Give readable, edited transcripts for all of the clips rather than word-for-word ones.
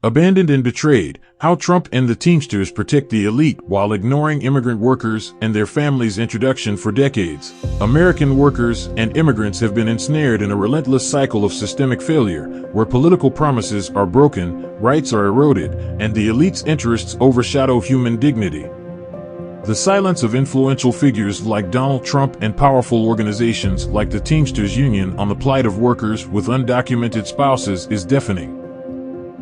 Abandoned and betrayed, how Trump and the Teamsters protect the elite while ignoring immigrant workers and their families' introduction for decades. American workers and immigrants have been ensnared in a relentless cycle of systemic failure, where political promises are broken, rights are eroded, and the elite's interests overshadow human dignity. The silence of influential figures like Donald Trump and powerful organizations like the Teamsters Union on the plight of workers with undocumented spouses is deafening.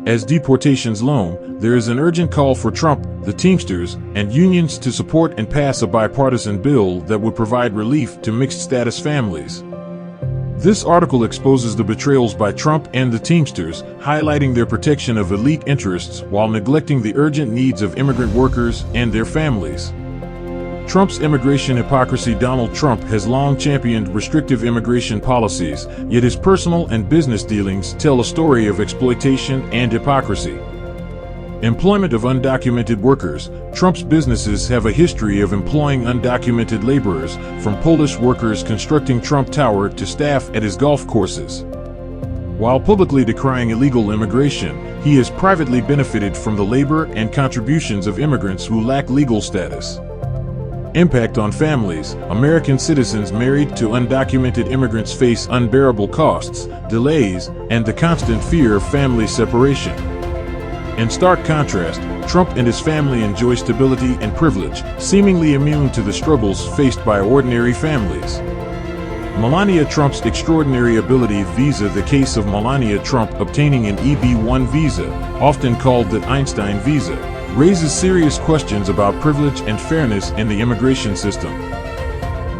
As deportations loom, there is an urgent call for Trump, the Teamsters, and unions to support and pass a bipartisan bill that would provide relief to mixed-status families. This article exposes the betrayals by Trump and the Teamsters, highlighting their protection of elite interests while neglecting the urgent needs of immigrant workers and their families. Trump's immigration hypocrisy. Donald Trump has long championed restrictive immigration policies, yet his personal and business dealings tell a story of exploitation and hypocrisy. Employment of undocumented workers. Trump's businesses have a history of employing undocumented laborers, from Polish workers constructing Trump Tower to staff at his golf courses. While publicly decrying illegal immigration, he has privately benefited from the labor and contributions of immigrants who lack legal status. Impact on families. American citizens married to undocumented immigrants face unbearable costs, delays, and the constant fear of family separation. In stark contrast, Trump and his family enjoy stability and privilege, seemingly immune to the struggles faced by ordinary families. Melania Trump's extraordinary ability visa. The case of Melania Trump obtaining an EB-1 visa, often called the Einstein visa, raises serious questions about privilege and fairness in the immigration system.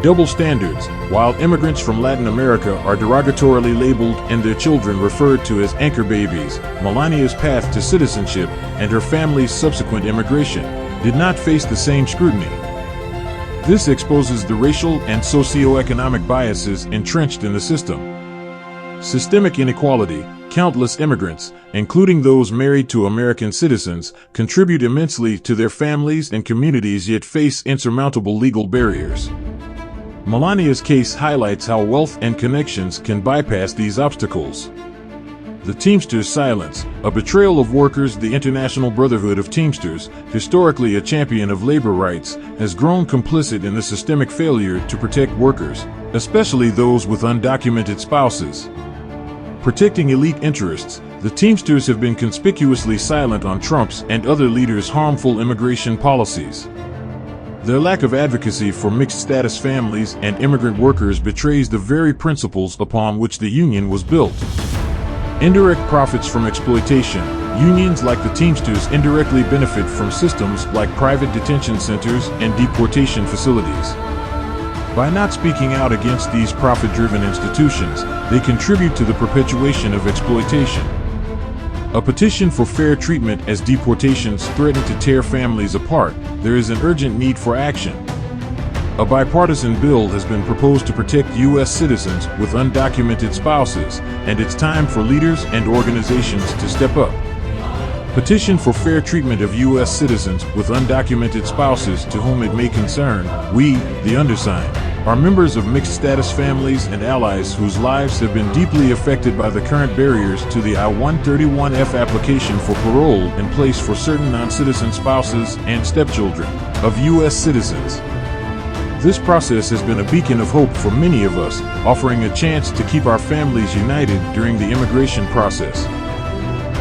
Double standards. While immigrants from Latin America are derogatorily labeled and their children referred to as anchor babies, Melania's path to citizenship and her family's subsequent immigration did not face the same scrutiny. This exposes the racial and socioeconomic biases entrenched in the system. Systemic inequality. Countless immigrants, including those married to American citizens, contribute immensely to their families and communities yet face insurmountable legal barriers. Melania's case highlights how wealth and connections can bypass these obstacles. The Teamsters' silence, a betrayal of workers. The International Brotherhood of Teamsters, historically a champion of labor rights, has grown complicit in the systemic failure to protect workers, especially those with undocumented spouses. Protecting elite interests, the Teamsters have been conspicuously silent on Trump's and other leaders' harmful immigration policies. Their lack of advocacy for mixed-status families and immigrant workers betrays the very principles upon which the union was built. Indirect profits from exploitation. Unions like the Teamsters indirectly benefit from systems like private detention centers and deportation facilities. By not speaking out against these profit-driven institutions, they contribute to the perpetuation of exploitation. A petition for fair treatment. As deportations threaten to tear families apart, there is an urgent need for action. A bipartisan bill has been proposed to protect U.S. citizens with undocumented spouses, and it's time for leaders and organizations to step up. Petition for fair treatment of U.S. citizens with undocumented spouses to whom it may concern. We, the undersigned, are members of mixed-status families and allies whose lives have been deeply affected by the current barriers to the I-131F application for parole in place for certain non-citizen spouses and stepchildren of U.S. citizens. This process has been a beacon of hope for many of us, offering a chance to keep our families united during the immigration process.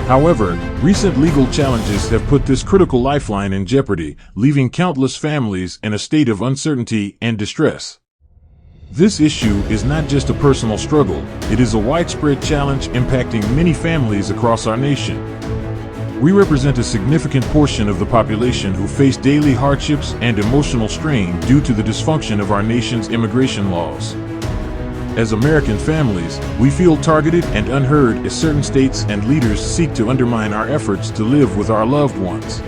However, recent legal challenges have put this critical lifeline in jeopardy, leaving countless families in a state of uncertainty and distress. This issue is not just a personal struggle, it is a widespread challenge impacting many families across our nation. We represent a significant portion of the population who face daily hardships and emotional strain due to the dysfunction of our nation's immigration laws. As American families, we feel targeted and unheard as certain states and leaders seek to undermine our efforts to live with our loved ones.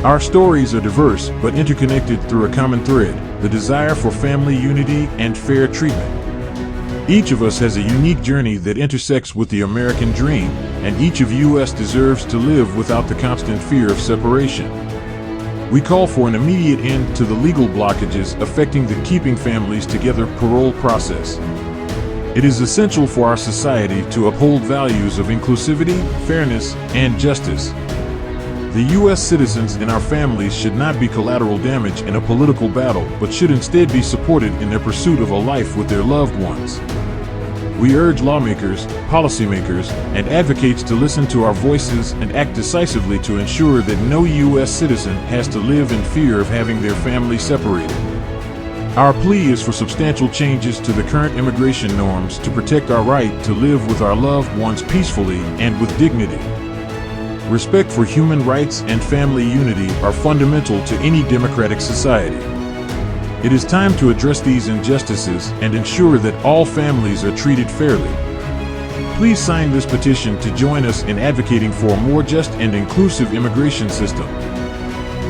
Our stories are diverse but interconnected through a common thread: the desire for family unity and fair treatment. Each of us has a unique journey that intersects with the American dream, and each of us deserves to live without the constant fear of separation. We call for an immediate end to the legal blockages affecting the keeping families together parole process. It is essential for our society to uphold values of inclusivity, fairness, and justice. The U.S. citizens and our families should not be collateral damage in a political battle, but should instead be supported in their pursuit of a life with their loved ones. We urge lawmakers, policymakers, and advocates to listen to our voices and act decisively to ensure that no U.S. citizen has to live in fear of having their family separated. Our plea is for substantial changes to the current immigration norms to protect our right to live with our loved ones peacefully and with dignity. Respect for human rights and family unity are fundamental to any democratic society. It is time to address these injustices and ensure that all families are treated fairly. Please sign this petition to join us in advocating for a more just and inclusive immigration system.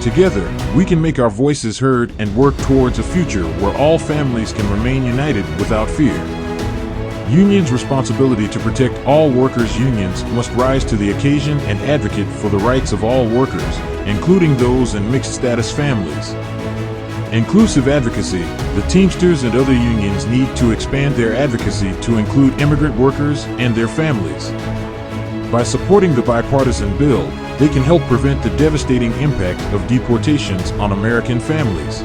Together, we can make our voices heard and work towards a future where all families can remain united without fear. Unions' responsibility to protect all workers' unions must rise to the occasion and advocate for the rights of all workers, including those in mixed-status families. Inclusive advocacy. The Teamsters and other unions need to expand their advocacy to include immigrant workers and their families. By supporting the bipartisan bill, they can help prevent the devastating impact of deportations on American families.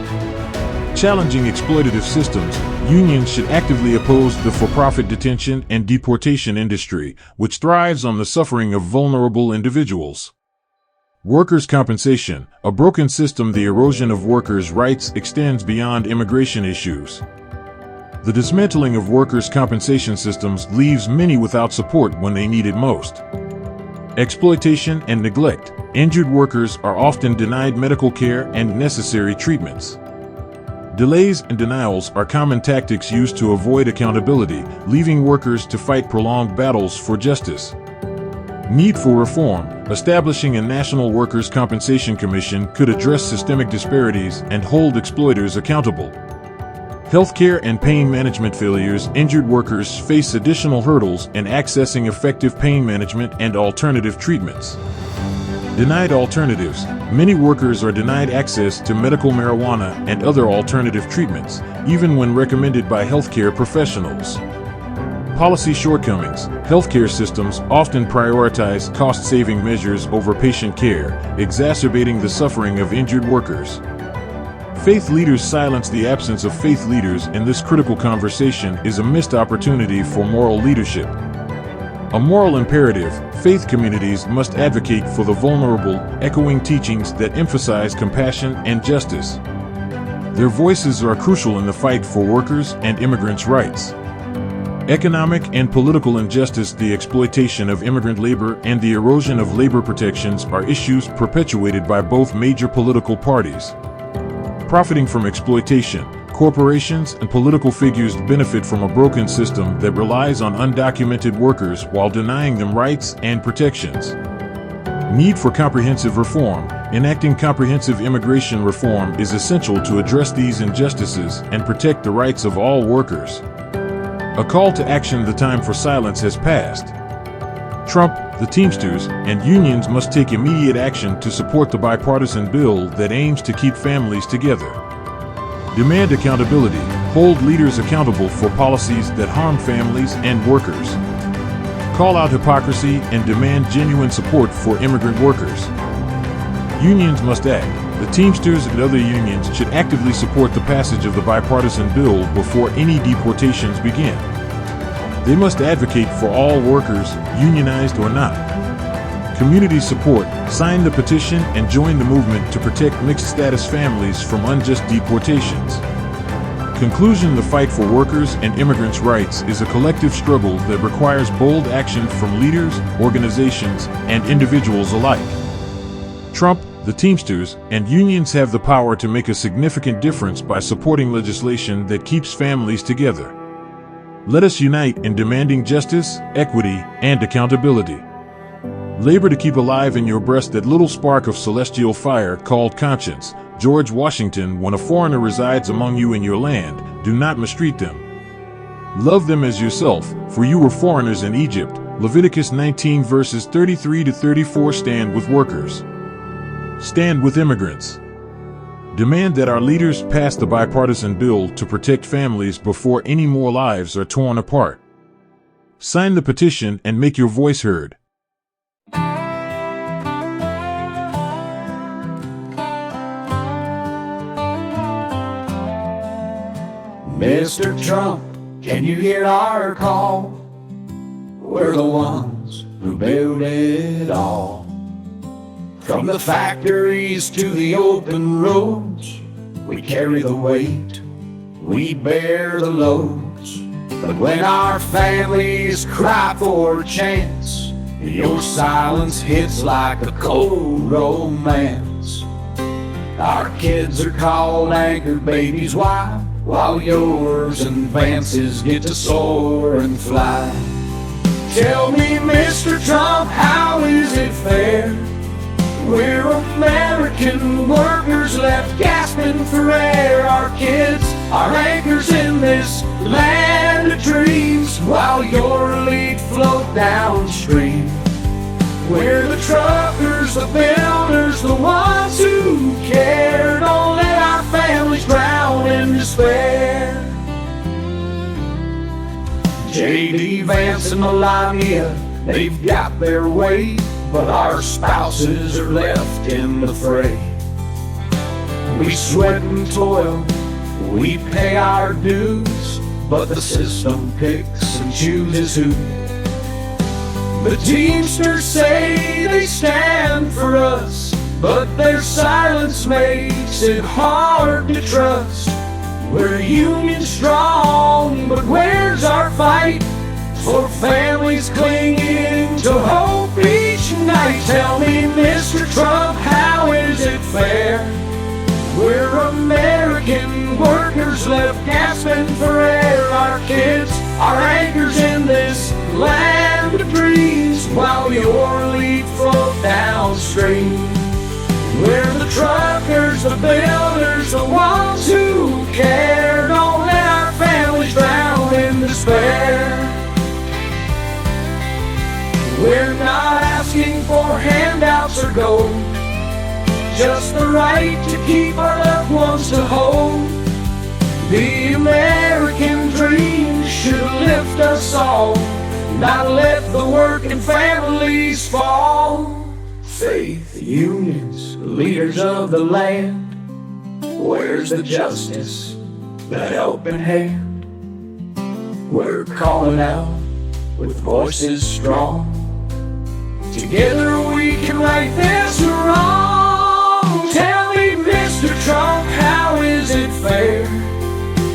Challenging exploitative systems, unions should actively oppose the for-profit detention and deportation industry, which thrives on the suffering of vulnerable individuals. Workers' compensation. A broken system. The erosion of workers' rights extends beyond immigration issues. The dismantling of workers' compensation systems leaves many without support when they need it most. Exploitation and neglect. Injured workers are often denied medical care and necessary treatments. Delays and denials are common tactics used to avoid accountability, leaving workers to fight prolonged battles for justice. Need for reform. Establishing a national workers' compensation commission could address systemic disparities and hold exploiters accountable. Healthcare and pain management failures. Injured workers face additional hurdles in accessing effective pain management and alternative treatments. Denied alternatives. Many workers are denied access to medical marijuana and other alternative treatments, even when recommended by healthcare professionals. Policy shortcomings. Healthcare systems often prioritize cost-saving measures over patient care, exacerbating the suffering of injured workers. Faith leaders. Silence. The absence of faith leaders in this critical conversation is a missed opportunity for moral leadership. A moral imperative. Faith communities must advocate for the vulnerable, echoing teachings that emphasize compassion and justice. Their voices are crucial in the fight for workers' and immigrants' rights. Economic and political injustice. The exploitation of immigrant labor and the erosion of labor protections are issues perpetuated by both major political parties. Profiting from exploitation. Corporations and political figures benefit from a broken system that relies on undocumented workers while denying them rights and protections. Need for comprehensive reform. Enacting comprehensive immigration reform is essential to address these injustices and protect the rights of all workers. A call to action. The time for silence has passed. Trump, the Teamsters, and unions must take immediate action to support the bipartisan bill that aims to keep families together. Demand accountability. Hold leaders accountable for policies that harm families and workers. Call out hypocrisy and demand genuine support for immigrant workers. Unions must act. The Teamsters and other unions should actively support the passage of the bipartisan bill before any deportations begin. They must advocate for all workers, unionized or not. Community support. Sign the petition and join the movement to protect mixed-status families from unjust deportations. Conclusion. The fight for workers' and immigrants' rights is a collective struggle that requires bold action from leaders, organizations, and individuals alike. Trump, the Teamsters, and unions have the power to make a significant difference by supporting legislation that keeps families together. Let us unite in demanding justice, equity, and accountability. Labor to keep alive in your breast that little spark of celestial fire called conscience. George Washington. When a foreigner resides among you in your land, do not mistreat them. Love them as yourself, for you were foreigners in Egypt. Leviticus 19 verses 33 to 34. Stand with workers. Stand with immigrants. Demand that our leaders pass the bipartisan bill to protect families before any more lives are torn apart. Sign the petition and make your voice heard. Mr. Trump, can you hear our call? We're the ones who build it all. From the factories to the open roads, we carry the weight, we bear the loads. But when our families cry for a chance, your silence hits like a cold romance. Our kids are called anchor babies, why? While yours and Vance's get to soar and fly. Tell me, Mr. Trump, how is it fair? We're American workers left gasping for air. Our kids are anchors in this land of dreams, while your elite float downstream. We're the truckers, the builders, the ones who care. Don't let our families drown in despair. J.D. Vance and Melania, they've got their way, but our spouses are left in the fray. We sweat and toil, we pay our dues, but the system picks and chooses who. The Teamsters say they stand for us, but their silence makes it hard to trust. We're union strong, but where's our fight for families clinging to hope each night? Tell me, Mr. Trump, how is it fair? We're American workers left gasping for air. Our kids are anchors in this land of dreams, while your elite float downstream. We're the truckers, the builders, the ones who care. Don't let our families drown in despair. We're not asking for handouts or gold, just the right to keep our loved ones to hold. The American dream should lift us all, not let the working families fall. Faith unions, leaders of the land, where's the justice, the helping hand? We're calling out with voices strong. Together we can right this wrong. Tell me, Mr. Trump, how is it fair?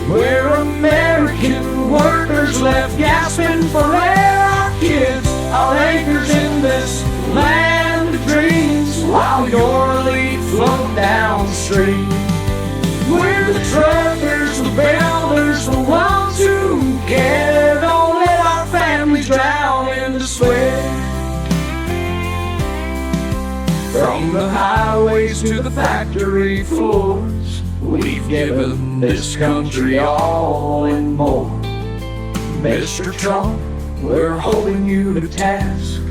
We're American workers left gasping for air. Our kids are anchors in this land of dreams, while your elite float downstream. We're the truckers, the builders, the ones who care. Don't let our families drown in despair. From the highways to the factory floors, we've given this country all and more. Mr. Trump, we're holding you to task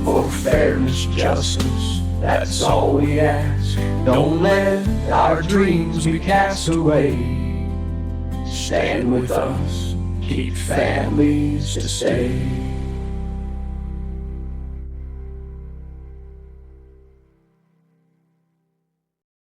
for fairness, justice, that's all we ask. Don't let our dreams be cast away. Stand with us, keep families to stay.